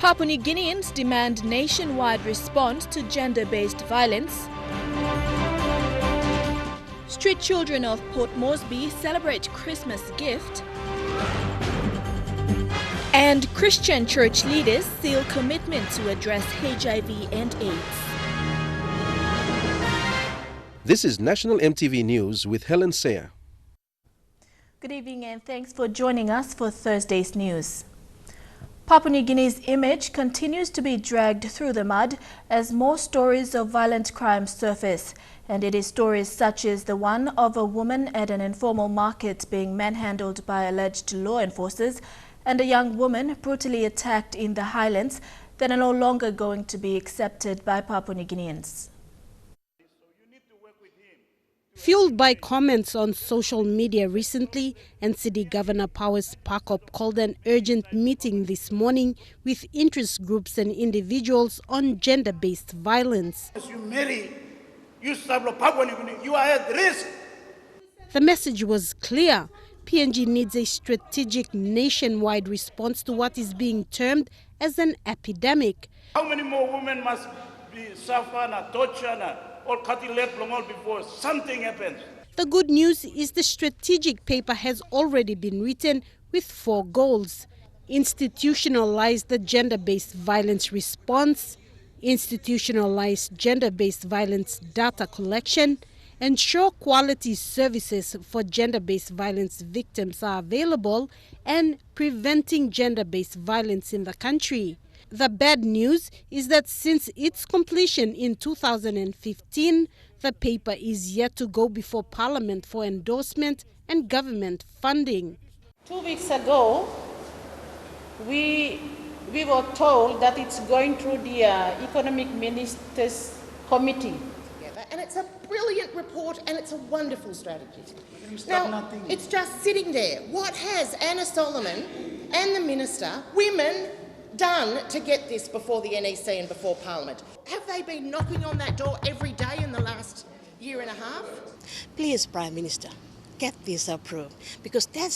Papua New Guineans demand nationwide response to gender-based violence. Street children of Port Moresby celebrate Christmas gift. And Christian church leaders seal commitment to address HIV and AIDS. This is National EMTV News with Helen Sayer. Good evening and thanks for joining us for Thursday's news. Papua New Guinea's image continues to be dragged through the mud as more stories of violent crime surface. And it is stories such as the one of a woman at an informal market being manhandled by alleged law enforcers and a young woman brutally attacked in the highlands that are no longer going to be accepted by Papua New Guineans. Fueled by comments on social media recently, NCD Governor Powers Pakop called an urgent meeting this morning with interest groups and individuals on gender-based violence. As you marry, you Papua New Guinea, you are at risk. The message was clear. PNG needs a strategic nationwide response to what is being termed as an epidemic. How many more women must be suffered and tortured or cut leg before something happens? The good news is the strategic paper has already been written with 4 goals. Institutionalize the gender-based violence response, institutionalize gender-based violence data collection, ensure quality services for gender-based violence victims are available, and preventing gender-based violence in the country. The bad news is that since its completion in 2015, the paper is yet to go before Parliament for endorsement and government funding. 2 weeks ago, we were told that it's going through the Economic Ministers Committee. And it's a brilliant report and it's a wonderful strategy. Now, it's just sitting there. What has Anna Solomon and the Minister, women, done to get this before the NEC and before Parliament? Have they been knocking on that door every day in the last year and a half? Please, Prime Minister, get this approved, because that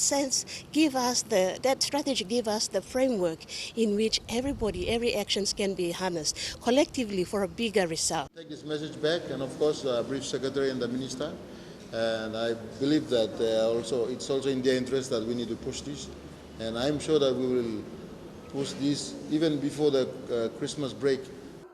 strategy give us the framework in which every actions can be harnessed collectively for a bigger result. Take this message back and of course brief Secretary and the Minister, and I believe that it's also in their interest that we need to push this, and I'm sure that we will push this even before the Christmas break.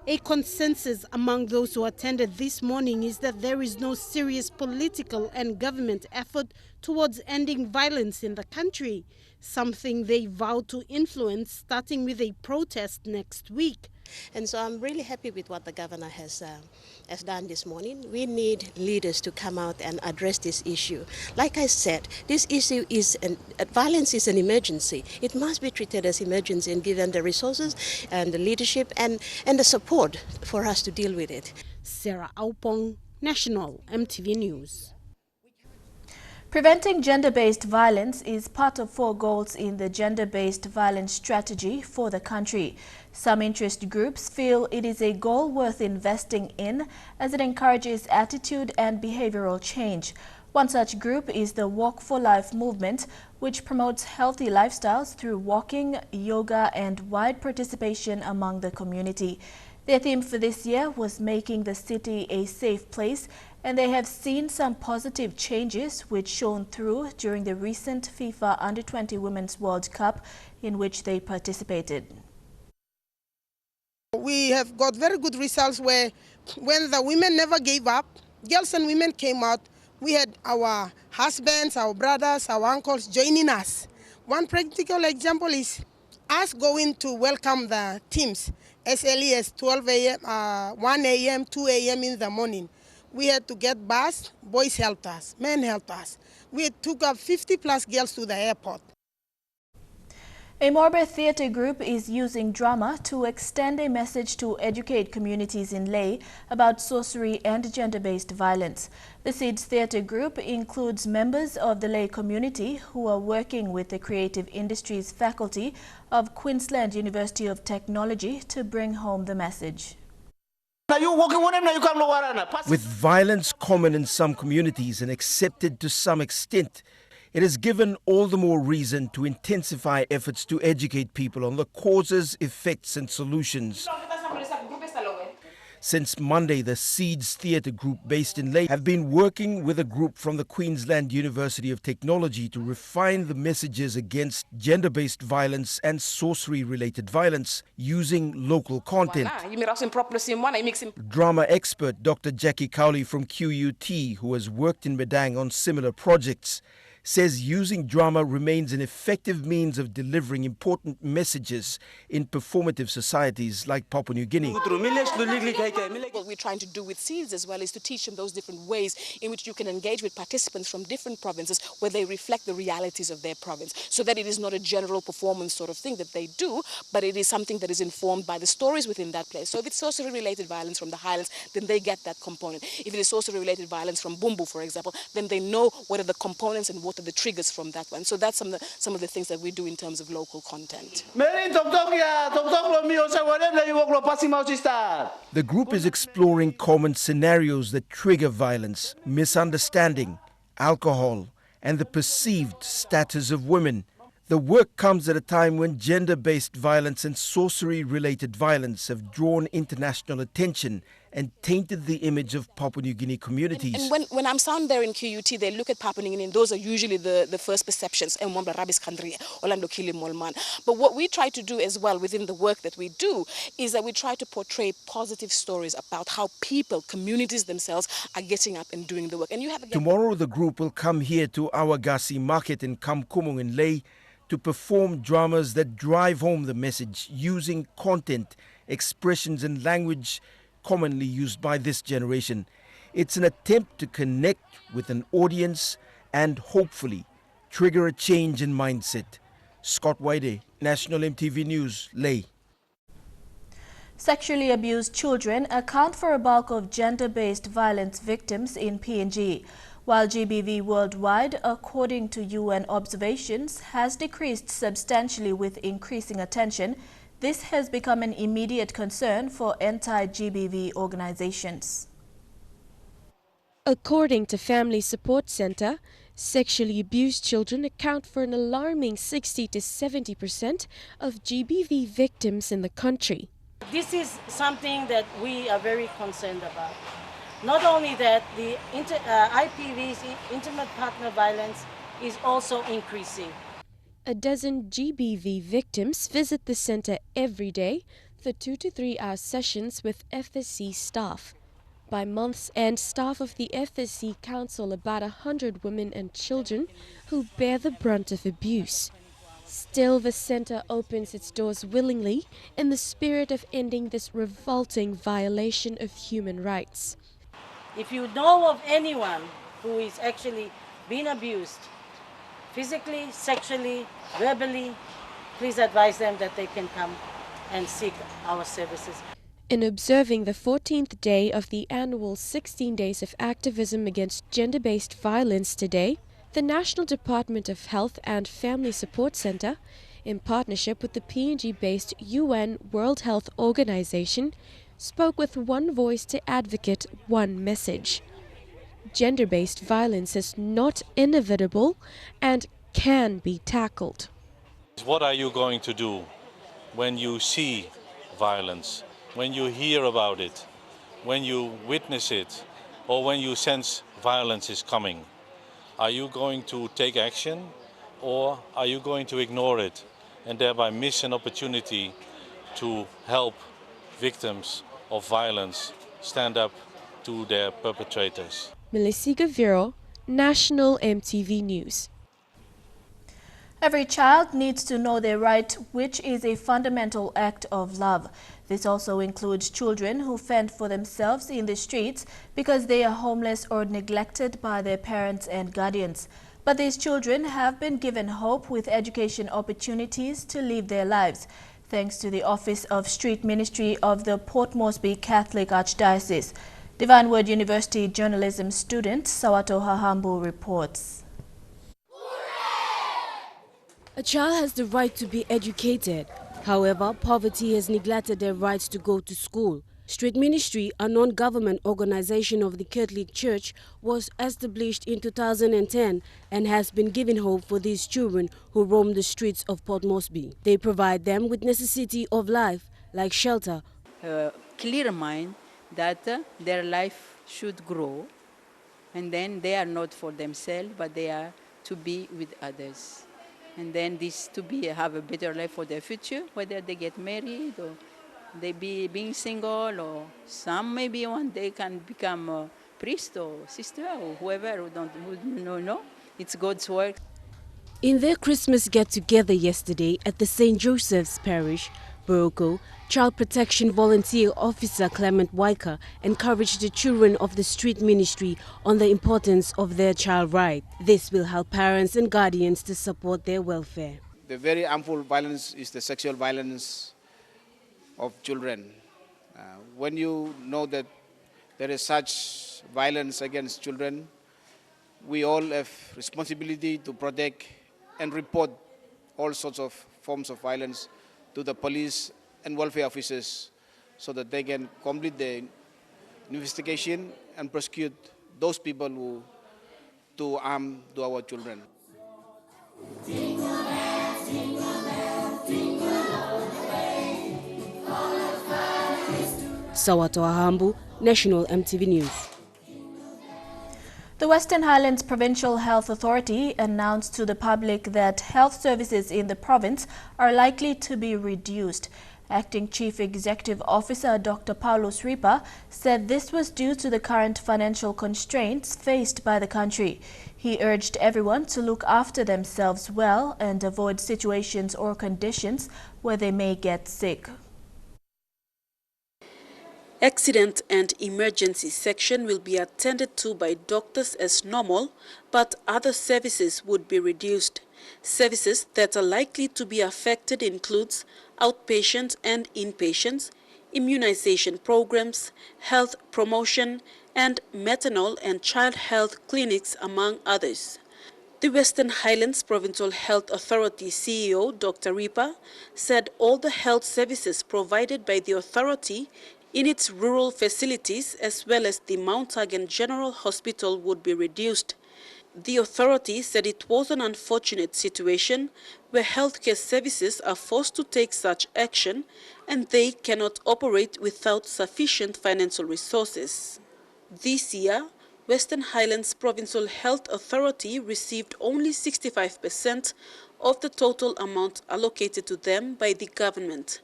A consensus among those who attended this morning is that there is no serious political and government effort towards ending violence in the country, something they vow to influence, starting with a protest next week. And so I'm really happy with what the governor has done this morning. We need leaders to come out and address this issue. Like I said, this issue is violence is an emergency. It must be treated as emergency and given the resources and the leadership and the support for us to deal with it. Sarah Aupong, National EMTV News. Preventing gender-based violence is part of 4 goals in the gender-based violence strategy for the country. Some interest groups feel it is a goal worth investing in as it encourages attitude and behavioral change. One such group is the Walk for Life movement, which promotes healthy lifestyles through walking, yoga and wide participation among the community. Their theme for this year was making the city a safe place, and they have seen some positive changes which shone through during the recent FIFA Under-20 Women's World Cup in which they participated. We have got very good results when the women never gave up, girls and women came out. We had our husbands, our brothers, our uncles joining us. One practical example is us going to welcome the teams as early as 12 a.m., 1 a.m., 2 a.m. in the morning. We had to get bus, boys helped us, men helped us. We took up 50+ girls to the airport. A Moresby theatre group is using drama to extend a message to educate communities in Lae about sorcery and gender-based violence. The Seeds Theatre Group includes members of the Lae community who are working with the Creative Industries faculty of Queensland University of Technology to bring home the message. With violence common in some communities and accepted to some extent, It has given all the more reason to intensify efforts to educate people on the causes, effects and solutions. Since Monday, the Seeds Theatre Group based in Lae have been working with a group from the Queensland University of Technology to refine the messages against gender-based violence and sorcery-related violence using local content. Drama expert Dr. Jackie Cowley from QUT, who has worked in Medang on similar projects, says using drama remains an effective means of delivering important messages in performative societies like Papua New Guinea. What we're trying to do with Seeds as well is to teach them those different ways in which you can engage with participants from different provinces where they reflect the realities of their province, so that it is not a general performance sort of thing that they do, but it is something that is informed by the stories within that place. So if it's sorcery-related violence from the Highlands, then they get that component. If it is sorcery-related violence from Bumbu, for example, then they know what are the components and what are the triggers from that one. So that's some of the things that we do in terms of local content. The group is exploring common scenarios that trigger violence, misunderstanding, alcohol, and the perceived status of women. The work comes at a time when gender-based violence and sorcery-related violence have drawn international attention and tainted the image of Papua New Guinea communities. And when I'm down there in QUT, they look at Papua New Guinea, and those are usually the first perceptions. But what we try to do as well within the work that we do is that we try to portray positive stories about how people, communities themselves are getting up and doing the work. And you have Tomorrow the group will come here to Awagasi Market in Kamkumung in Lae to perform dramas that drive home the message using content, expressions and language commonly used by this generation. It's an attempt to connect with an audience and hopefully trigger a change in mindset. Scott Waide, National EMTV News, Lae. Sexually abused children account for a bulk of gender-based violence victims in PNG, while GBV worldwide, according to UN observations, has decreased substantially with increasing attention. This has become an immediate concern for anti-GBV organizations. According to Family Support Center, sexually abused children account for an alarming 60 to 70% of GBV victims in the country. This is something that we are very concerned about. Not only that, the IPV's intimate partner violence is also increasing. A dozen GBV victims visit the center every day for 2 to 3 hour sessions with FSC staff. By month's end, staff of the FSC counsel about 100 women and children who bear the brunt of abuse. Still, the center opens its doors willingly in the spirit of ending this revolting violation of human rights. If you know of anyone who is actually being abused, physically, sexually, verbally, please advise them that they can come and seek our services. In observing the 14th day of the annual 16 Days of Activism Against Gender-Based Violence today, the National Department of Health and Family Support Center, in partnership with the PNG-based UN World Health Organization, spoke with one voice to advocate one message. Gender-based violence is not inevitable and can be tackled. What are you going to do when you see violence, when you hear about it, when you witness it, or when you sense violence is coming? Are you going to take action, or are you going to ignore it and thereby miss an opportunity to help victims of violence stand up to their perpetrators? Melissa Gaviro, National EMTV News. Every child needs to know their right, which is a fundamental act of love. This also includes children who fend for themselves in the streets because they are homeless or neglected by their parents and guardians. But these children have been given hope with education opportunities to live their lives, thanks to the Office of Street Ministry of the Port Moresby Catholic Archdiocese. Divine Word University journalism student Sawato Hahambu reports. A child has the right to be educated. However, poverty has neglected their rights to go to school. Street Ministry, a non-government organization of the Catholic Church, was established in 2010 and has been giving hope for these children who roam the streets of Port Moresby. They provide them with necessity of life, like shelter. Clear mind that their life should grow, and then they are not for themselves, but they are to be with others. And then this to be have a better life for their future, whether they get married or they being single, or some maybe one day can become a priest or sister or whoever who don't know. It's God's work. In their Christmas get-together yesterday at the St. Joseph's Parish, Boroko, Child Protection Volunteer Officer Clement Weicker encouraged the children of the Street Ministry on the importance of their child right. This will help parents and guardians to support their welfare. The very harmful violence is the sexual violence of children. When you know that there is such violence against children, we all have responsibility to protect and report all sorts of forms of violence to the police and welfare officers so that they can complete the investigation and prosecute those people who do harm to our children. Sawato Ahambu, National EMTV News. The Western Highlands Provincial Health Authority announced to the public that health services in the province are likely to be reduced. Acting Chief Executive Officer Dr. Paulos Ripa said this was due to the current financial constraints faced by the country. He urged everyone to look after themselves well and avoid situations or conditions where they may get sick. Accident and emergency section will be attended to by doctors as normal, but other services would be reduced. Services that are likely to be affected includes outpatient and inpatients, immunization programs, health promotion, and maternal and child health clinics, among others. The Western Highlands Provincial Health Authority CEO, Dr. Ripa, said all the health services provided by the authority in its rural facilities as well as the Mount Hagen General Hospital would be reduced. The authority said it was an unfortunate situation where healthcare services are forced to take such action and they cannot operate without sufficient financial resources. This year, Western Highlands Provincial Health Authority received only 65% of the total amount allocated to them by the government.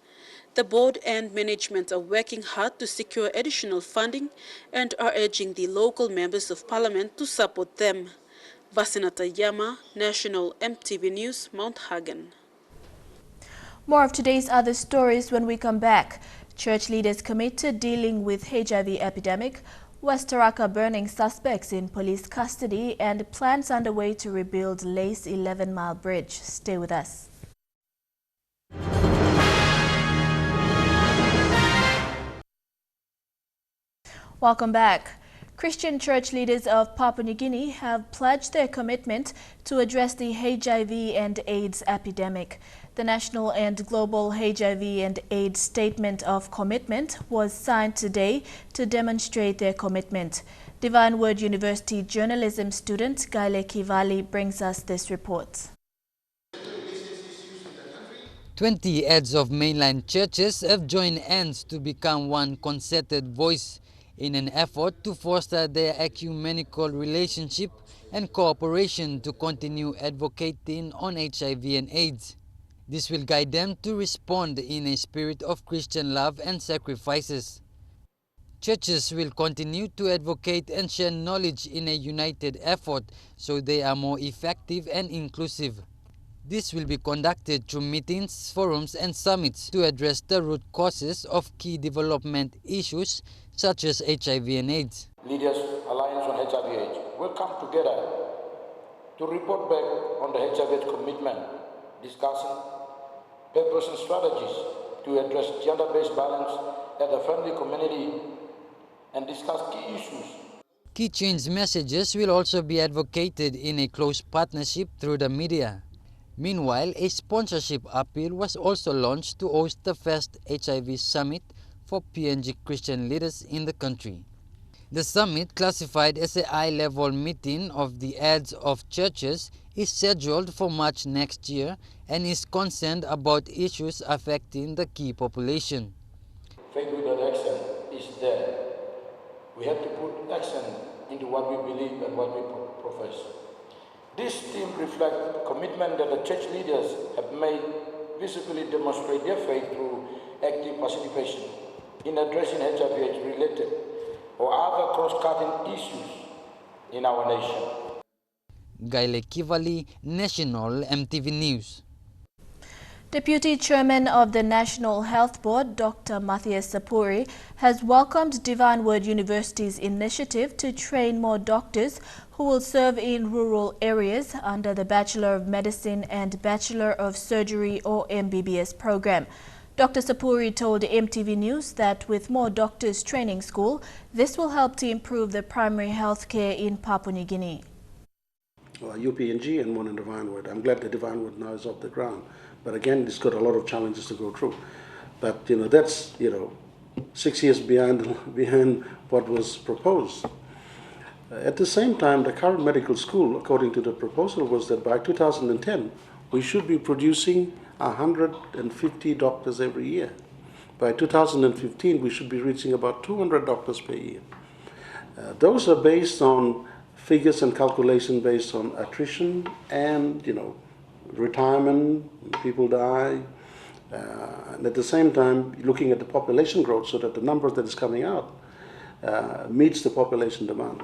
The board and management are working hard to secure additional funding and are urging the local members of parliament to support them. Vasinata Yama, National EMTV News, Mount Hagen. More of today's other stories when we come back. Church leaders commit to dealing with HIV epidemic, West Taraka burning suspects in police custody, and plans underway to rebuild Lace 11-mile bridge. Stay with us. Welcome back. Christian church leaders of Papua New Guinea have pledged their commitment to address the HIV and AIDS epidemic. The national and global HIV and AIDS statement of commitment was signed today to demonstrate their commitment. Divine Word University journalism student Gaile Kivali brings us this report. 20 heads of mainline churches have joined hands to become one concerted voice in an effort to foster their ecumenical relationship and cooperation to continue advocating on HIV and AIDS. This will guide them to respond in a spirit of Christian love and sacrifices. Churches will continue to advocate and share knowledge in a united effort so they are more effective and inclusive. This will be conducted through meetings, forums and summits to address the root causes of key development issues such as HIV and AIDS. Leaders Alliance on HIV/AIDS will come together to report back on the HIV/AIDS commitment, discussing purpose and strategies to address gender-based violence at the family community and discuss key issues. Key change messages will also be advocated in a close partnership through the media. Meanwhile, a sponsorship appeal was also launched to host the first HIV Summit for PNG Christian leaders in the country. The summit, classified as a high-level meeting of the heads of churches, is scheduled for March next year and is concerned about issues affecting the key population. Faith without action is there. We have to put action into what we believe and what we profess. This theme reflects commitment that the church leaders have made visibly demonstrate their faith through active participation in addressing HIV related or other cross-cutting issues in our nation. Gaile Kivali, National EMTV News. Deputy Chairman of the National Health Board, Dr. Matthias Sapuri, has welcomed Divine Word University's initiative to train more doctors who will serve in rural areas under the Bachelor of Medicine and Bachelor of Surgery or MBBS program. Dr. Sapuri told EMTV News that with more doctors training school, this will help to improve the primary health care in Papua New Guinea. UPNG and one in Divine Word. I'm glad the Divine Word now is off the ground. But again, it's got a lot of challenges to go through. But that's 6 years behind what was proposed. At the same time, the current medical school, according to the proposal, was that by 2010 we should be producing 150 doctors every year. By 2015 we should be reaching about 200 doctors per year. Those are based on figures and calculation based on attrition and retirement, people die, and at the same time looking at the population growth so that the number that is coming out meets the population demand.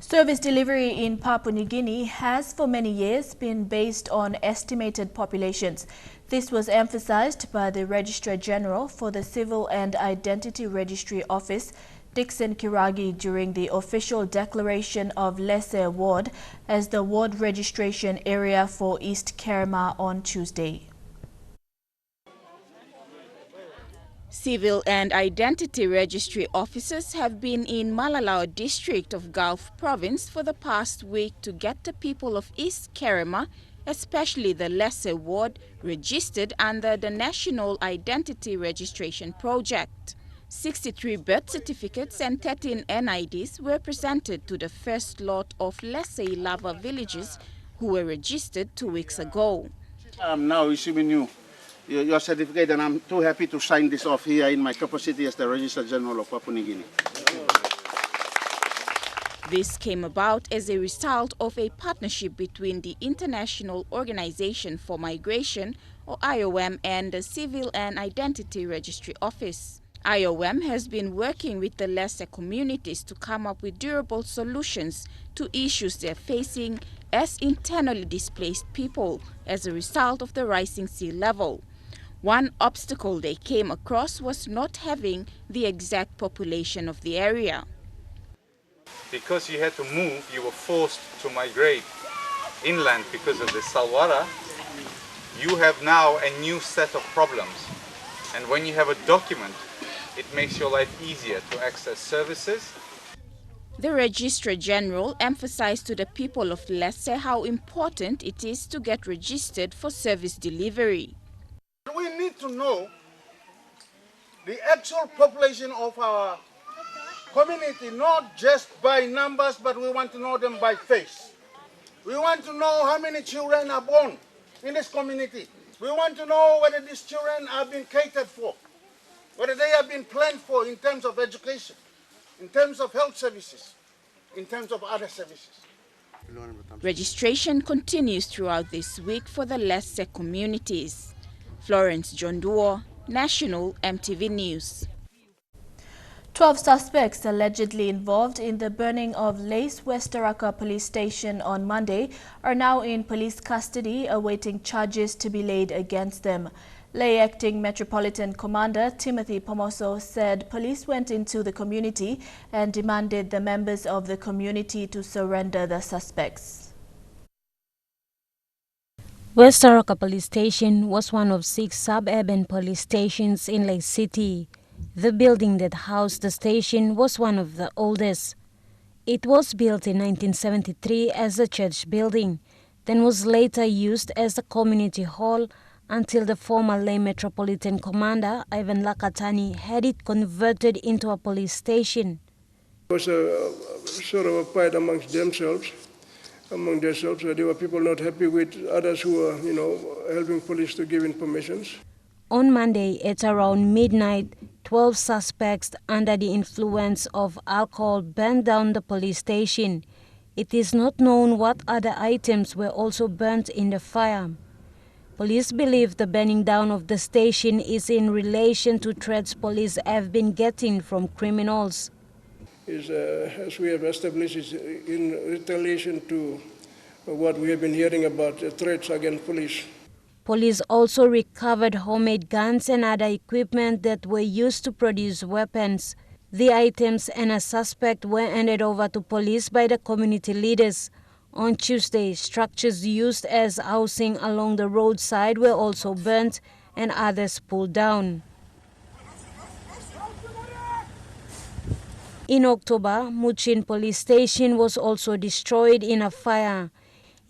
Service delivery in Papua New Guinea has for many years been based on estimated populations. This was emphasized by the Registrar General for the Civil and Identity Registry Office, Dixon Kiragi, during the official declaration of Lesser Ward as the ward registration area for East Kerema on Tuesday. Civil and Identity Registry officers have been in Malalao district of Gulf Province for the past week to get the people of East Kerema, especially the Lesser Ward, registered under the National Identity Registration Project. 63 birth certificates and 13 NIDs were presented to the first lot of Lesser Ilava villagers who were registered 2 weeks ago. I'm now receiving your certificate, and I'm too happy to sign this off here in my capacity as the Registrar General of Papua New Guinea. This came about as a result of a partnership between the International Organization for Migration, or IOM, and the Civil and Identity Registry Office. IOM has been working with the lesser communities to come up with durable solutions to issues they're facing as internally displaced people as a result of the rising sea level. One obstacle they came across was not having the exact population of the area. Because you had to move, you were forced to migrate inland because of the saltwater. You have now a new set of problems. And when you have a document, it makes your life easier to access services. The Registrar General emphasized to the people of Lesser how important it is to get registered for service delivery. We need to know the actual population of our community, not just by numbers, but we want to know them by face. We want to know how many children are born in this community. We want to know whether these children are being catered for, whether they have been planned for in terms of education, in terms of health services, in terms of other services. Registration continues throughout this week for the lesser communities. Florence Jonduo, National EMTV News. 12 suspects allegedly involved in the burning of Lace West Taraka police station on Monday are now in police custody awaiting charges to be laid against them. Lay Acting Metropolitan Commander Timothy Pomoso said police went into the community and demanded the members of the community to surrender the suspects. West Taraka Police Station was one of 6 suburban police stations in Lake City. The building that housed the station was one of the oldest. It was built in 1973 as a church building, then was later used as a community hall, until the former Ley Metropolitan Commander, Ivan Lakatani, had it converted into a police station. It was sort of a fight among themselves. There were people not happy with others who were, helping police to give information. On Monday, at around midnight, 12 suspects under the influence of alcohol burned down the police station. It is not known what other items were also burnt in the fire. Police believe the burning down of the station is in relation to threats police have been getting from criminals. As we have established, is in retaliation to what we have been hearing about threats against police. Police also recovered homemade guns and other equipment that were used to produce weapons. The items and a suspect were handed over to police by the community leaders. On Tuesday, structures used as housing along the roadside were also burnt and others pulled down. In October, Muchin police station was also destroyed in a fire.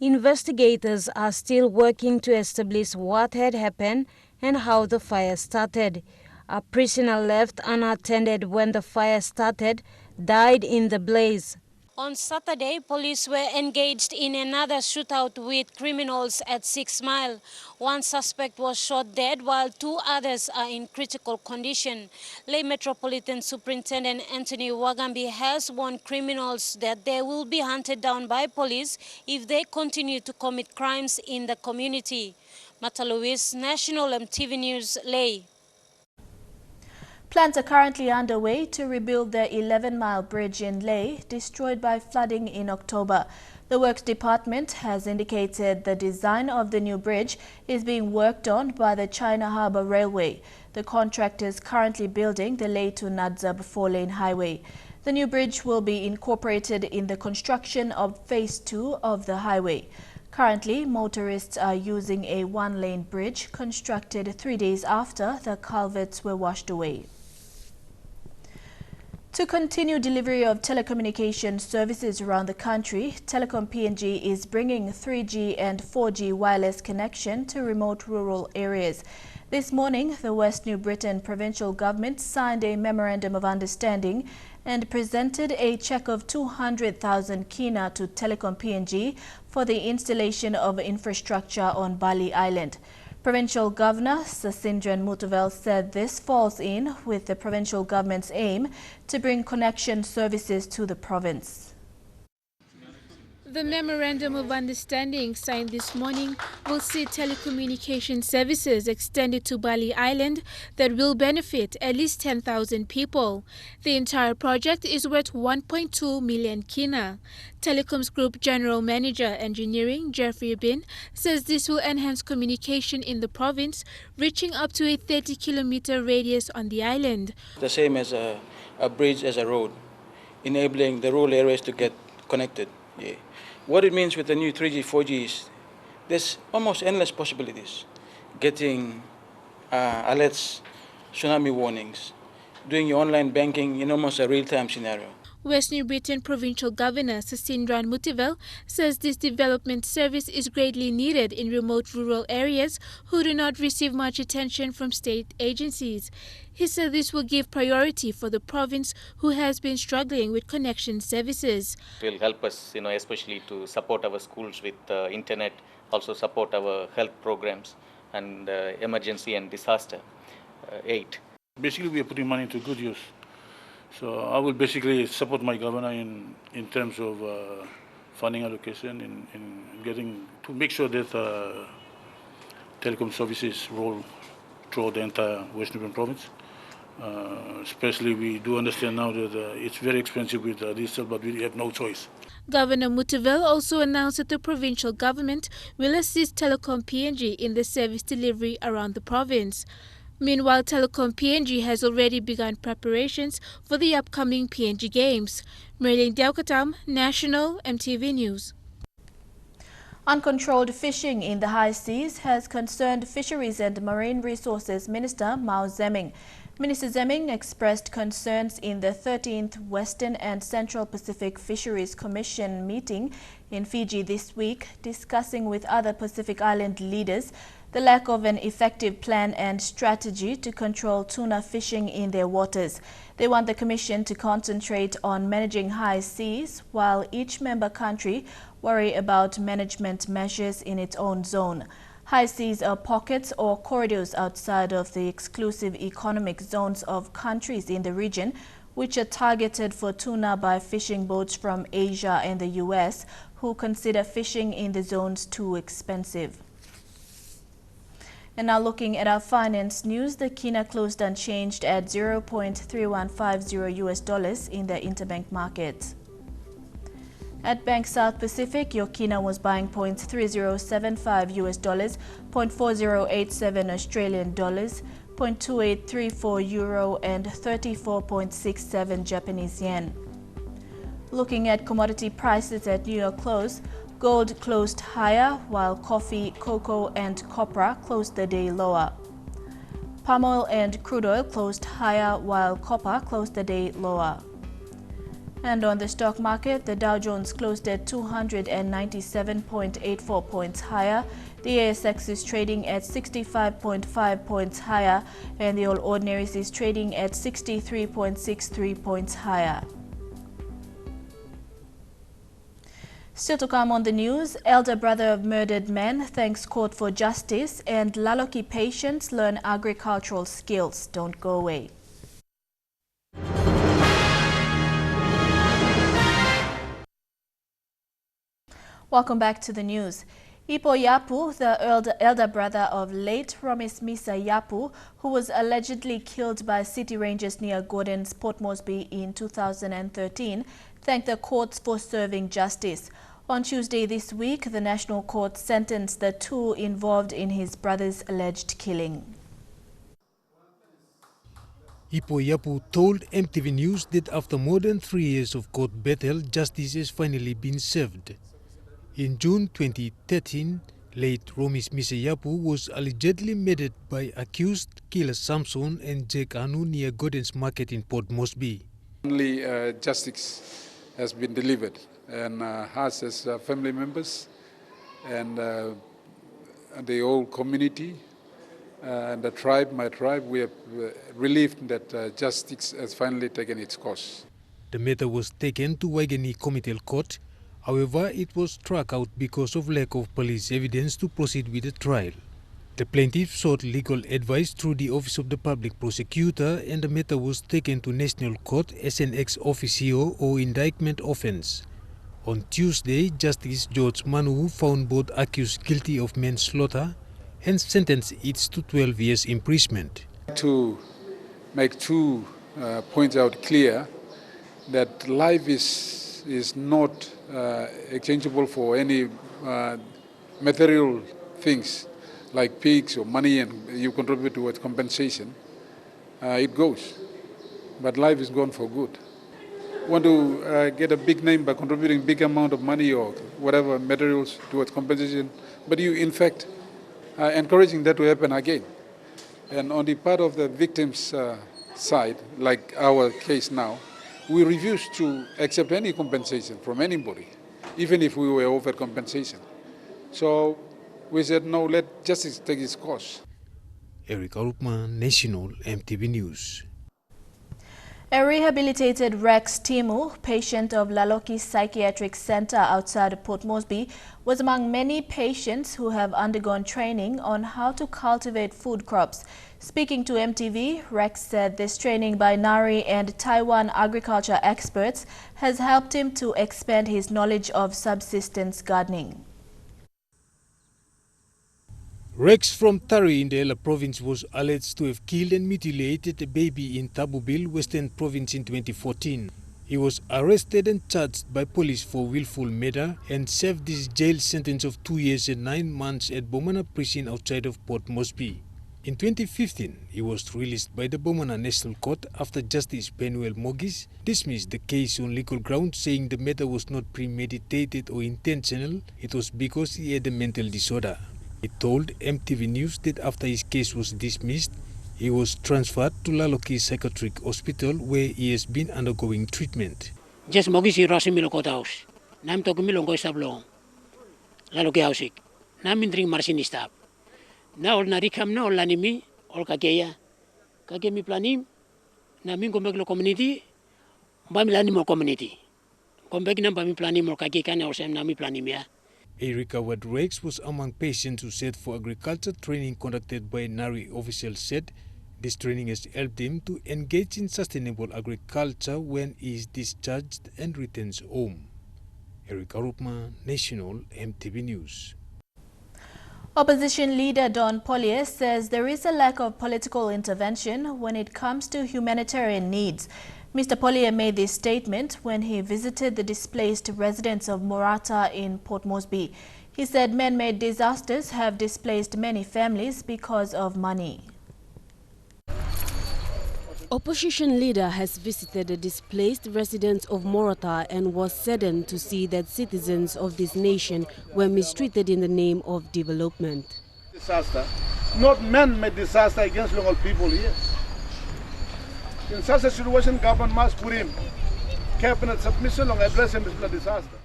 Investigators are still working to establish what had happened and how the fire started. A prisoner left unattended when the fire started died in the blaze. On Saturday, police were engaged in another shootout with criminals at 6 Mile. One suspect was shot dead while 2 others are in critical condition. Ley Metropolitan Superintendent Anthony Wagambi has warned criminals that they will be hunted down by police if they continue to commit crimes in the community. Mata Louise, National EMTV News, Ley. Plans are currently underway to rebuild the 11-mile bridge in Ley, destroyed by flooding in October. The Works Department has indicated the design of the new bridge is being worked on by the China Harbour Railway. The contractor is currently building the Ley to Nadzab 4-lane highway. The new bridge will be incorporated in the construction of Phase 2 of the highway. Currently, motorists are using a 1-lane bridge constructed 3 days after the culverts were washed away. To continue delivery of telecommunication services around the country, Telecom PNG is bringing 3G and 4G wireless connection to remote rural areas. This morning, the West New Britain provincial government signed a memorandum of understanding and presented a cheque of 200,000 kina to Telecom PNG for the installation of infrastructure on Bali Island. Provincial Governor Sasindran Mutavel said this falls in with the provincial government's aim to bring connection services to the province. The Memorandum of Understanding signed this morning will see telecommunication services extended to Bali Island that will benefit at least 10,000 people. The entire project is worth 1.2 million kina. Telecom's Group General Manager Engineering, Jeffrey Bin, says this will enhance communication in the province, reaching up to a 30-kilometer radius on the island. The same as a bridge as a road, enabling the rural areas to get connected. Yeah. What it means with the new 3G, 4G is there's almost endless possibilities. Getting alerts, tsunami warnings, doing your online banking in almost a real-time scenario. West New Britain Provincial Governor Sasindran Mutavel says this development service is greatly needed in remote rural areas who do not receive much attention from state agencies. He said this will give priority for the province who has been struggling with connection services. It will help us, especially to support our schools with internet, also support our health programs and emergency and disaster aid. Basically, we are putting money to good use. So I will basically support my governor in terms of funding allocation, in getting to make sure that telecom services roll throughout the entire West New Britain province. Especially, we do understand now that it's very expensive with diesel, but we have no choice. Governor Mutavel also announced that the provincial government will assist Telecom PNG in the service delivery around the province. Meanwhile, Telecom PNG has already begun preparations for the upcoming PNG Games. Merlin Diaukatam, National EMTV News. Uncontrolled fishing in the high seas has concerned Fisheries and Marine Resources Minister Mao Zemming. Minister Zemming expressed concerns in the 13th Western and Central Pacific Fisheries Commission meeting in Fiji this week, discussing with other Pacific Island leaders the lack of an effective plan and strategy to control tuna fishing in their waters. They want the Commission to concentrate on managing high seas while each member country worry about management measures in its own zone. High seas are pockets or corridors outside of the exclusive economic zones of countries in the region, which are targeted for tuna by fishing boats from Asia and the US, who consider fishing in the zones too expensive. And now looking at our finance news, the kina closed unchanged at 0.3150 US dollars in the interbank market. At Bank South Pacific, your kina was buying 0.3075 US dollars, 0.4087 Australian dollars, 0.2834 euro and 34.67 Japanese yen. Looking at commodity prices at New York close, gold closed higher while coffee, cocoa and copra closed the day lower. Palm oil and crude oil closed higher while copper closed the day lower. And on the stock market, the Dow Jones closed at 297.84 points higher. The ASX is trading at 65.5 points higher, and the All Ordinaries is trading at 63.63 points higher. Still to come on the news, elder brother of murdered man thanks court for justice, and Laloki patients learn agricultural skills. Don't go away. Welcome back to the news. Ipo Yapu, the elder brother of late Romis Misa Yapu, who was allegedly killed by city rangers near Gordon's Port Moresby in 2013, thanked the courts for serving justice. On Tuesday this week, the National Court sentenced the two involved in his brother's alleged killing. Ipo Yapu told EMTV News that after more than 3 years of court battle, justice has finally been served. In June 2013, late Romis Misa Yapu was allegedly murdered by accused killer Samson and Jack Anu near Gordon's Market in Port Moresby. Only justice has been delivered, and us as family members and the whole community and the tribe, my tribe, we are relieved that justice has finally taken its course. The matter was taken to Waigani Committal Court. However, it was struck out because of lack of police evidence to proceed with the trial. The plaintiff sought legal advice through the Office of the Public Prosecutor, and the matter was taken to National Court as an ex officio or indictment offence. On Tuesday, Justice George Manu found both accused guilty of manslaughter and sentenced each to 12 years imprisonment. To make two points out clear that life is not exchangeable for any material things like pigs or money, and you contribute towards compensation. It goes, but life is gone for good. Want to get a big name by contributing big amount of money or whatever materials towards compensation, but you in fact are encouraging that to happen again. And on the part of the victim's side, like our case now, we refuse to accept any compensation from anybody, even if we were offered compensation. So we said, no, let justice take its course. Eric Alupman, National EMTV News. A rehabilitated Rex Timu, patient of Laloki Psychiatric Center outside Port Moresby, was among many patients who have undergone training on how to cultivate food crops. Speaking to EMTV, Rex said this training by Nari and Taiwan agriculture experts has helped him to expand his knowledge of subsistence gardening. Rex from Tari in the Ela province was alleged to have killed and mutilated a baby in Tabubil, Western Province in 2014. He was arrested and charged by police for willful murder and served his jail sentence of 2 years and 9 months at Bomana prison outside of Port Moresby. In 2015, he was released by the Bomana National Court after Justice Penuel Mogis dismissed the case on legal grounds, saying the matter was not premeditated or intentional. It was because he had a mental disorder. He told EMTV News that after his case was dismissed, he was transferred to Laloki Psychiatric Hospital where he has been undergoing treatment. Just Mogisi Rosimilo Kotaus. Nam Tokimilongo Sablong. Laloki Housik. Nam Indring Marcinista. Na ol narikam na ol lanimi ol kakeya. Kakemi planim na mingo meglo community mbami lanimo community. Kombek na mbami planim ol kakeka na ol sem na mi planim ya. A recovered Rex was among patients who said for agriculture training conducted by NARI officials said this training has helped him to engage in sustainable agriculture when he is discharged and returns home. Eric Arupma, National EMTV News. Opposition leader Don Pollier says there is a lack of political intervention when it comes to humanitarian needs. Mr. Pollier made this statement when he visited the displaced residents of Morata in Port Moresby. He said man-made disasters have displaced many families because of money. Opposition leader has visited the displaced residents of Morata and was saddened to see that citizens of this nation were mistreated in the name of development. Disaster, not man-made disaster against local people here. In such a situation, government must put in cabinet submission on addressing this disaster.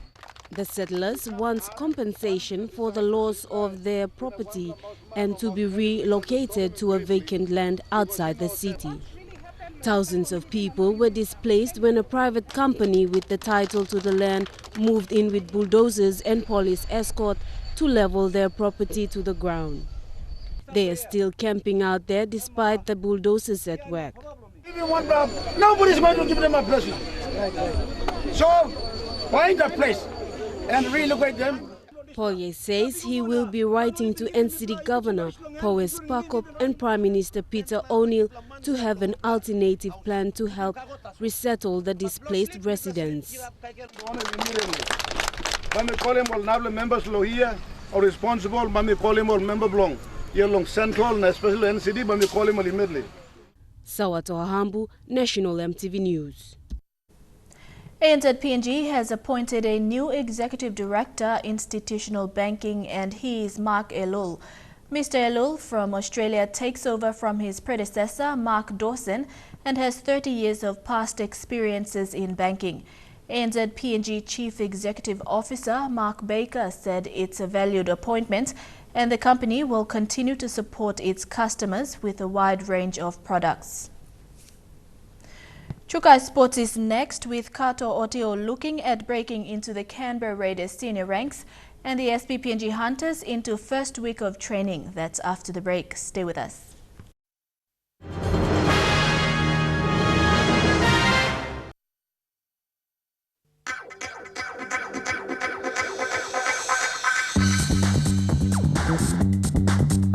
The settlers want compensation for the loss of their property and to be relocated to a vacant land outside the city. Thousands of people were displaced when a private company with the title to the land moved in with bulldozers and police escort to level their property to the ground. They are still camping out there despite the bulldozers at work. Nobody's going to give them a place. So, find a place and relocate them. Pollier says he will be writing to NCD Governor Powes Pakop and Prime Minister Peter O'Neill to have an alternative plan to help resettle the displaced residents. When we call him all national members here are responsible, when we call him all member belong. Here along Central and especially NCD, when we call him all immediately. Sawato Ahambu, National EMTV News. ANZ has appointed a new Executive Director, Institutional Banking, and he is Mark Elul. Mr. Elul from Australia takes over from his predecessor, Mark Dawson, and has 30 years of past experiences in banking. ANZ Chief Executive Officer Mark Baker said it's a valued appointment and the company will continue to support its customers with a wide range of products. Chukai Sports is next with Kato Otio looking at breaking into the Canberra Raiders senior ranks and the SPPNG Hunters into first week of training. That's after the break. Stay with us.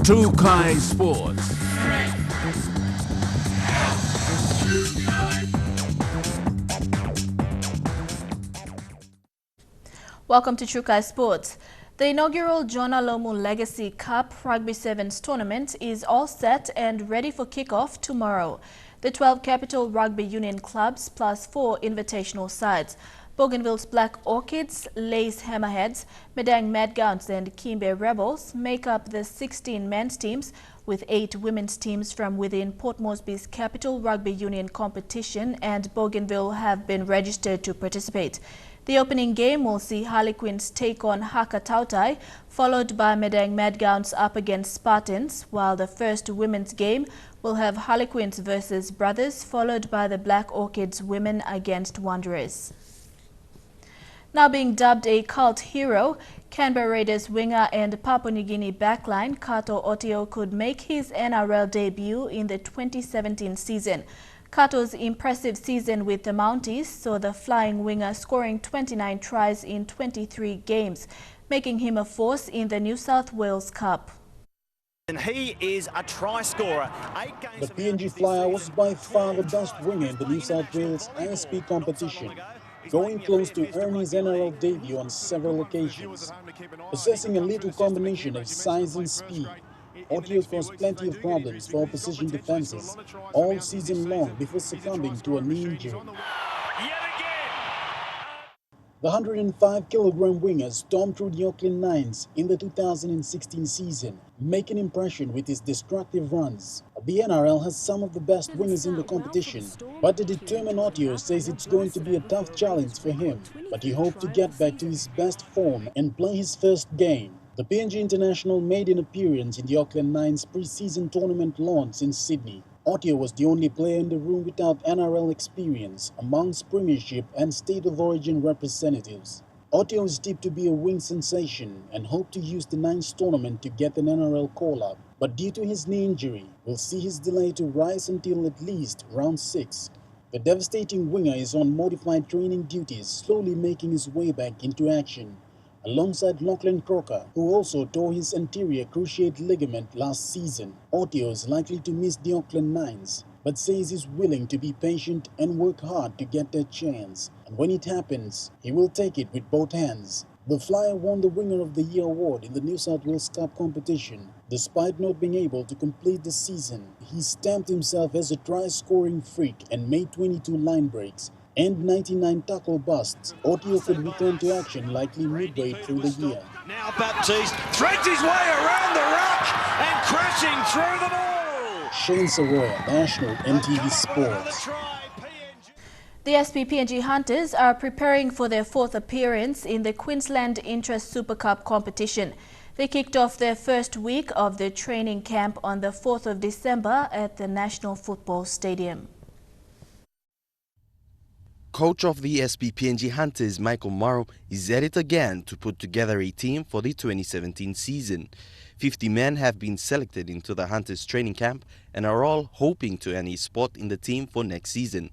Chukai Sports. Welcome to Chukai Sports. The inaugural John Alomu Legacy Cup Rugby Sevens tournament is all set and ready for kickoff tomorrow. The 12 Capital Rugby Union clubs plus 4 invitational sides, Bougainville's Black Orchids, Lays Hammerheads, Medang Madgowns and Kimbe Rebels make up the 16 men's teams, with 8 women's teams from within Port Moresby's Capital Rugby Union competition and Bougainville have been registered to participate. The opening game will see Harlequins take on Haka Tautai, followed by Medang Madgowns up against Spartans, while the first women's game will have Harlequins versus Brothers, followed by the Black Orchids women against Wanderers. Now being dubbed a cult hero, Canberra Raiders winger and Papua New Guinea backline Kato Otio could make his NRL debut in the 2017 season. Kato's impressive season with the Mounties saw the flying winger scoring 29 tries in 23 games, making him a force in the New South Wales Cup. And he is a try scorer. The PNG Flyer was by far the best winger in the New South Wales ISP competition, going close to earning his NRL debut on several occasions. Possessing a lethal combination of size and speed, Otio caused plenty of problems for opposition defences all season long before succumbing to a knee injury. The 105-kilogram winger stormed through the Auckland Nines in the 2016 season, making impression with his destructive runs. The NRL has some of the best wingers in the competition, but the determined Otio says it's going to be a tough challenge for him, but he hopes to get back to his best form and play his first game. The PNG International made an appearance in the Auckland Nines pre-season tournament launch in Sydney. Otio was the only player in the room without NRL experience amongst Premiership and State of Origin representatives. Otio is tipped to be a wing sensation and hoped to use the Nines tournament to get an NRL call-up, but due to his knee injury, we'll see his delay to rise until at least round 6. The devastating winger is on modified training duties, slowly making his way back into action, alongside Lachlan Crocker, who also tore his anterior cruciate ligament last season. Otio is likely to miss the Auckland Nines, but says he's willing to be patient and work hard to get that chance. And when it happens, he will take it with both hands. The Flyer won the Winger of the Year award in the New South Wales Cup competition. Despite not being able to complete the season, he stamped himself as a try-scoring freak and made 22 line breaks and 99 tackle busts. Otio could return to action likely midway through the year. Now Baptiste threads his way around the ruck and crashing through the ball. Shane Saroya, National EMTV Sports. The SPPNG Hunters are preparing for their 4th appearance in the Queensland Intra Super Cup competition. They kicked off their first week of the training camp on the 4th of December at the National Football Stadium. Coach of the SPPNG Hunters, Michael Morrow, is at it again to put together a team for the 2017 season. 50 men have been selected into the Hunters training camp and are all hoping to earn a spot in the team for next season.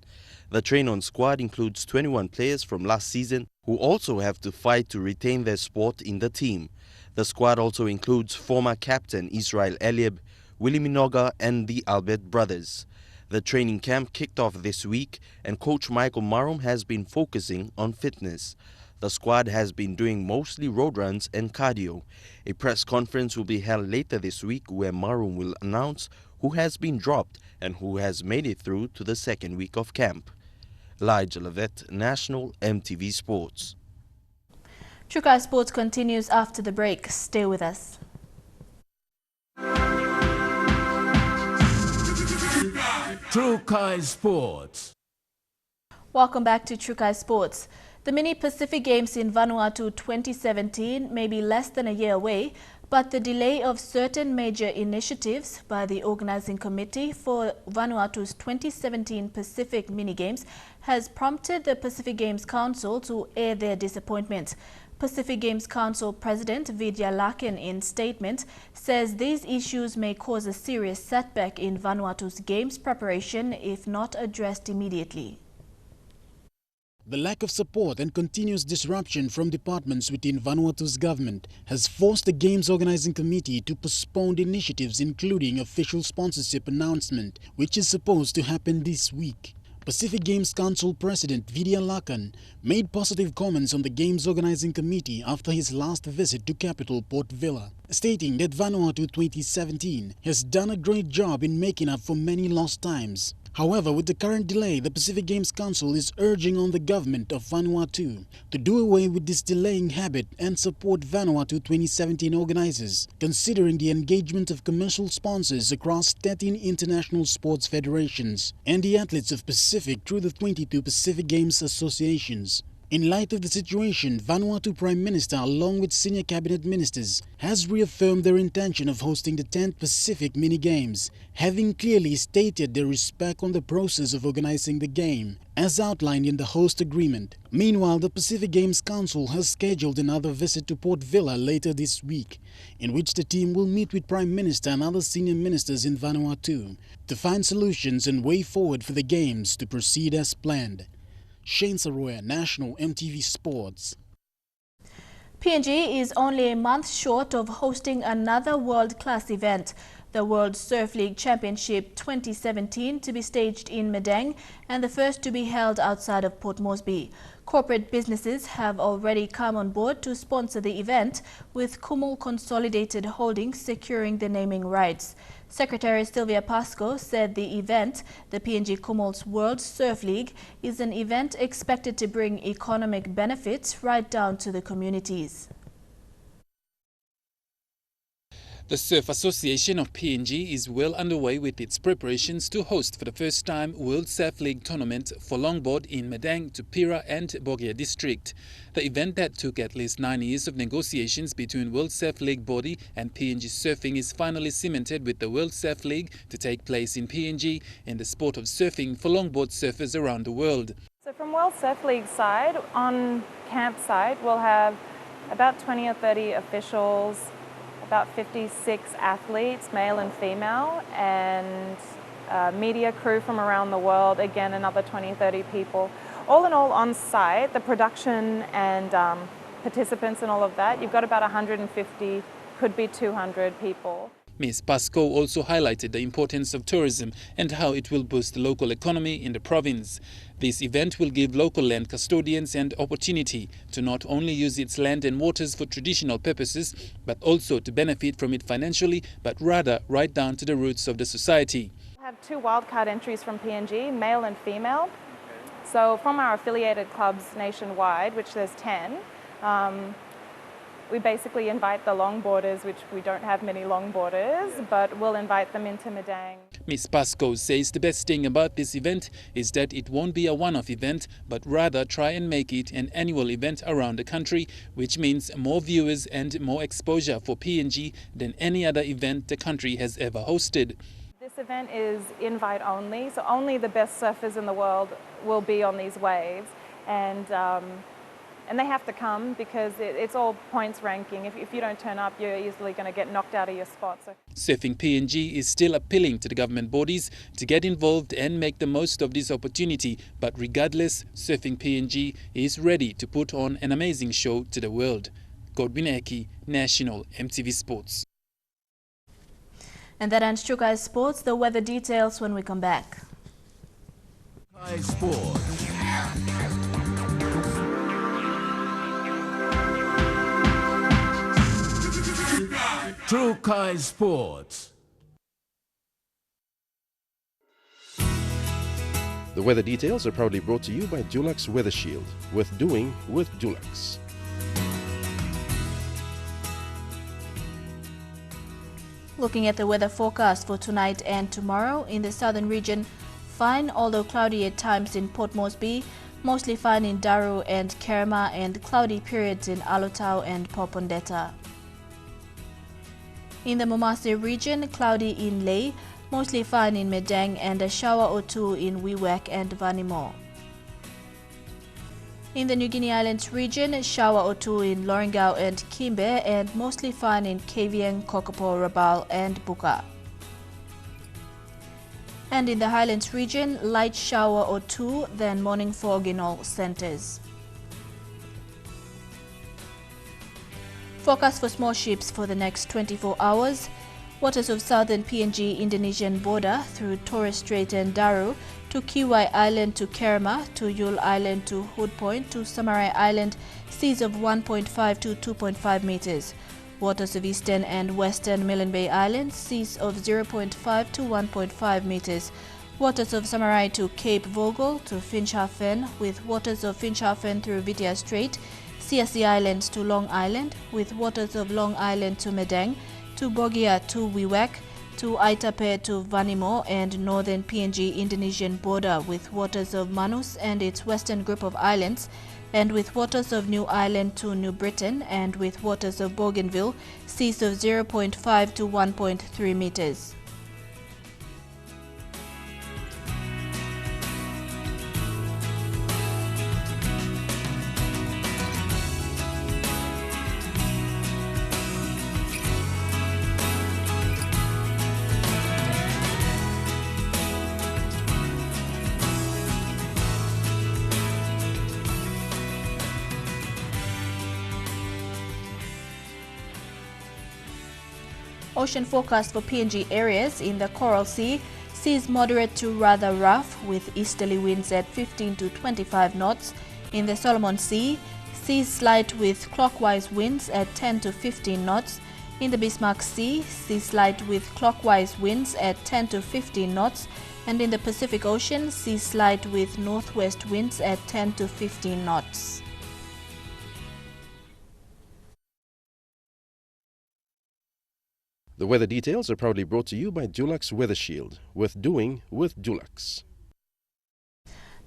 The train-on squad includes 21 players from last season who also have to fight to retain their spot in the team. The squad also includes former captain Israel Eliab, Willie Minoga and the Albert brothers. The training camp kicked off this week and Coach Michael Marum has been focusing on fitness. The squad has been doing mostly road runs and cardio. A press conference will be held later this week where Marum will announce who has been dropped and who has made it through to the second week of camp. Elijah Levet, National EMTV Sports. Trukai Sports continues after the break. Stay with us. Trukai Sports. Welcome back to Trukai Sports. The Mini Pacific Games in Vanuatu 2017 may be less than a year away, but the delay of certain major initiatives by the organizing committee for Vanuatu's 2017 Pacific Mini Games has prompted the Pacific Games Council to air their disappointment. Pacific Games Council President Vidya Laken in statement says these issues may cause a serious setback in Vanuatu's games preparation if not addressed immediately. The lack of support and continuous disruption from departments within Vanuatu's government has forced the Games Organizing Committee to postpone initiatives including official sponsorship announcement, which is supposed to happen this week. Pacific Games Council President Vidya Lakan made positive comments on the Games Organizing Committee after his last visit to capital Port Vila, stating that Vanuatu 2017 has done a great job in making up for many lost times. However, with the current delay, the Pacific Games Council is urging on the government of Vanuatu to do away with this delaying habit and support Vanuatu 2017 organizers, considering the engagement of commercial sponsors across 13 international sports federations and the athletes of Pacific through the 22 Pacific Games associations. In light of the situation, Vanuatu Prime Minister along with senior cabinet ministers has reaffirmed their intention of hosting the 10th Pacific Mini Games, having clearly stated their respect on the process of organizing the game, as outlined in the host agreement. Meanwhile, the Pacific Games Council has scheduled another visit to Port Vila later this week, in which the team will meet with Prime Minister and other senior ministers in Vanuatu to find solutions and way forward for the Games to proceed as planned. Shane Saroya, National EMTV Sports. PNG is only a month short of hosting another world-class event, the World Surf League Championship 2017, to be staged in Madang and the first to be held outside of Port Moresby. Corporate businesses have already come on board to sponsor the event, with Kumul Consolidated Holdings securing the naming rights. Secretary Sylvia Pascoe said the event, the PNG Kumul's World Surf League, is an event expected to bring economic benefits right down to the communities. The Surf Association of PNG is well underway with its preparations to host for the first time World Surf League tournament for longboard in Medang, Tupira and Bogia district. The event that took at least 9 years of negotiations between World Surf League body and PNG Surfing is finally cemented with the World Surf League to take place in PNG in the sport of surfing for longboard surfers around the world. So from World Surf League side, on campsite we'll have about 20 or 30 officials, about 56 athletes, male and female, and media crew from around the world, again another 20, 30 people. All in all on site, the production and participants and all of that, you've got about 150, could be 200 people. Ms. Pascoe also highlighted the importance of tourism and how it will boost the local economy in the province. This event will give local land custodians an opportunity to not only use its land and waters for traditional purposes, but also to benefit from it financially, but rather right down to the roots of the society. We have 2 wildcard entries from PNG, male and female. So from our affiliated clubs nationwide, which there's 10, we basically invite the longboarders, which we don't have many longboarders, but we'll invite them into Medang. Ms. Pascoe says the best thing about this event is that it won't be a one-off event, but rather try and make it an annual event around the country, which means more viewers and more exposure for PNG than any other event the country has ever hosted. This event is invite only, so only the best surfers in the world will be on these waves, and they have to come because it's all points ranking. If you don't turn up, you're easily going to get knocked out of your spot. So. Surfing PNG is still appealing to the government bodies to get involved and make the most of this opportunity. But regardless, Surfing PNG is ready to put on an amazing show to the world. Godwin Eki, National EMTV Sports. And that ends Chukai Sports. The weather details when we come back. Chukai Sports. True Kai Sports. The weather details are proudly brought to you by Dulux Weather Shield. Worth doing with Dulux. Looking at the weather forecast for tonight and tomorrow in the southern region, fine although cloudy at times in Port Moresby, mostly fine in Daru and Kerma, and cloudy periods in Alotau and Popondetta. In the Moresby region, cloudy in Lae, mostly fine in Medang, and a shower or two in Wewak and Vanimo. In the New Guinea Islands region, a shower or two in Lorengau and Kimbe, and mostly fine in Kavieng, Kokopo, Rabaul and Buka. And in the Highlands region, light shower or two, then morning fog in all centres. Forecast for small ships for the next 24 hours. Waters of southern PNG-Indonesian border through Torres Strait and Daru, to Kiwai Island to Kerma, to Yule Island to Hood Point, to Samarai Island, seas of 1.5 to 2.5 meters. Waters of eastern and western Milne Bay Islands, seas of 0.5 to 1.5 meters. Waters of Samarai to Cape Vogel to Finschhafen, with waters of Finschhafen through Vitia Strait, CSE Islands to Long Island, with waters of Long Island to Medang, to Bogia to Wewak, to Aitape to Vanimo and northern PNG-Indonesian border, with waters of Manus and its western group of islands, and with waters of New Ireland to New Britain, and with waters of Bougainville, seas of 0.5 to 1.3 meters. Ocean forecast for PNG areas in the Coral Sea, seas moderate to rather rough with easterly winds at 15 to 25 knots. In the Solomon Sea, seas slight with clockwise winds at 10 to 15 knots. In the Bismarck Sea, seas slight with clockwise winds at 10 to 15 knots. And in the Pacific Ocean, seas slight with northwest winds at 10 to 15 knots. The weather details are proudly brought to you by Dulux Weather Shield. Worth doing with Dulux.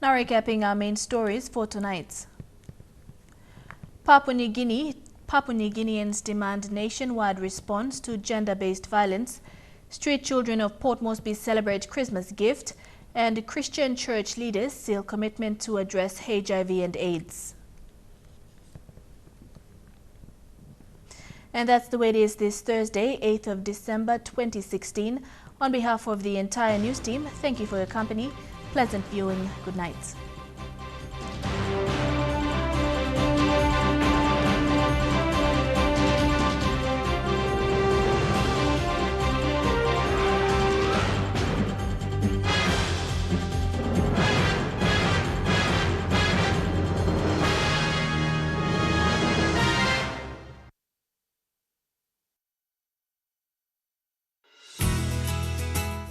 Now recapping our main stories for tonight. Papua New Guineans demand nationwide response to gender-based violence. Street children of Port Moresby celebrate Christmas gift, and Christian church leaders seal commitment to address HIV and AIDS. And that's the way it is this Thursday, 8th of December 2016. On behalf of the entire news team, thank you for your company. Pleasant viewing. Good night.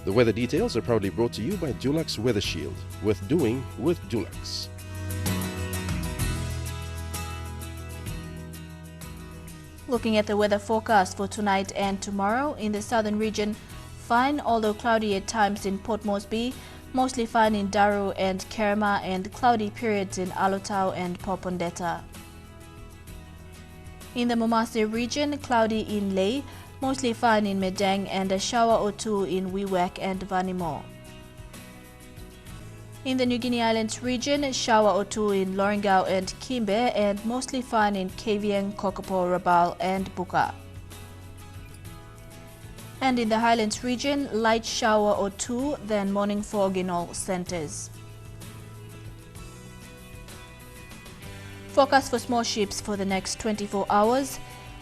The weather details are proudly brought to you by Dulux Weather Shield. Worth doing with Dulux. Looking at the weather forecast for tonight and tomorrow, in the southern region, fine although cloudy at times in Port Moresby, mostly fine in Daru and Kerema, and cloudy periods in Alotau and Popondetta. In the Moresby region, cloudy in Lae, mostly fine in Medang, and a shower or two in Wewak and Vanimo. In the New Guinea Islands region, shower or two in Lorengau and Kimbe, and mostly fine in Kavieng, Kokopo, Rabaul and Buka. And in the Highlands region, light shower or two, then morning fog in all centres. Forecast for small ships for the next 24 hours.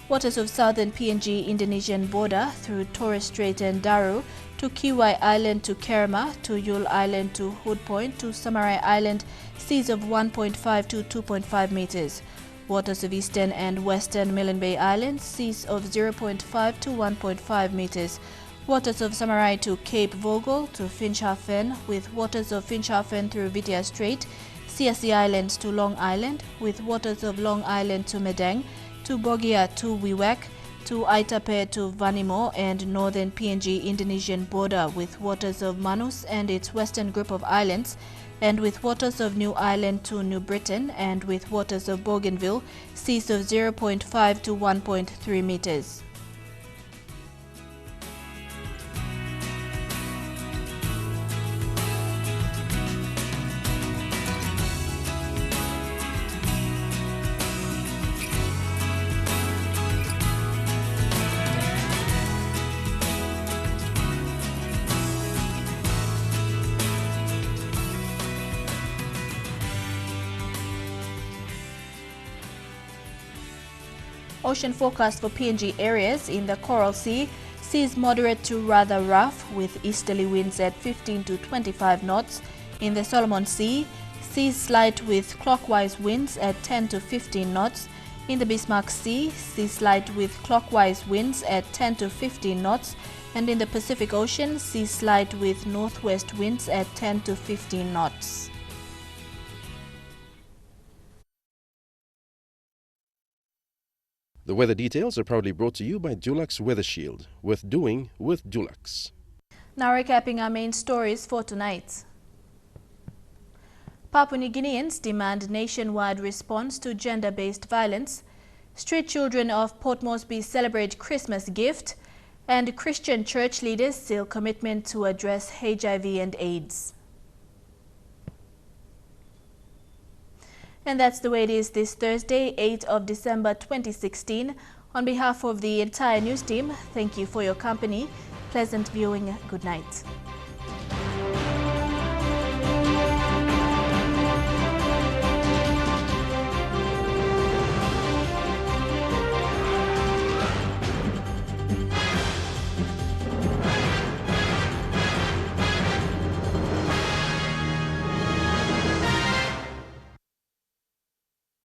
Waters of southern PNG Indonesian border through Torres Strait and Daru, to Kiwai Island to Kerema, to Yule Island to Hood Point, to Samarai Island, seas of 1.5 to 2.5 meters. Waters of eastern and western Milne Bay Islands, seas of 0.5 to 1.5 meters. Waters of Samarai to Cape Vogel to Finschhafen, with waters of Finschhafen through Vitia Strait, CSE Islands to Long Island, with waters of Long Island to Medang, to Bogia to Wewak, to Aitape to Vanimo, and northern PNG Indonesian border, with waters of Manus and its western group of islands, and with waters of New Ireland to New Britain, and with waters of Bougainville, seas of 0.5 to 1.3 meters. Ocean forecast for PNG areas. In the Coral Sea, seas moderate to rather rough with easterly winds at 15 to 25 knots. In the Solomon Sea, seas slight with clockwise winds at 10 to 15 knots. In the Bismarck Sea, seas slight with clockwise winds at 10 to 15 knots. And in the Pacific Ocean, seas slight with northwest winds at 10 to 15 knots. The weather details are proudly brought to you by Dulux Weather Shield. Worth doing with Dulux. Now recapping our main stories for tonight. Papua New Guineans demand nationwide response to gender-based violence. Street children of Port Moresby celebrate Christmas gift. And Christian church leaders seal commitment to address HIV and AIDS. And that's the way it is this Thursday, 8th of December 2016. On behalf of the entire news team, thank you for your company. Pleasant viewing. Good night.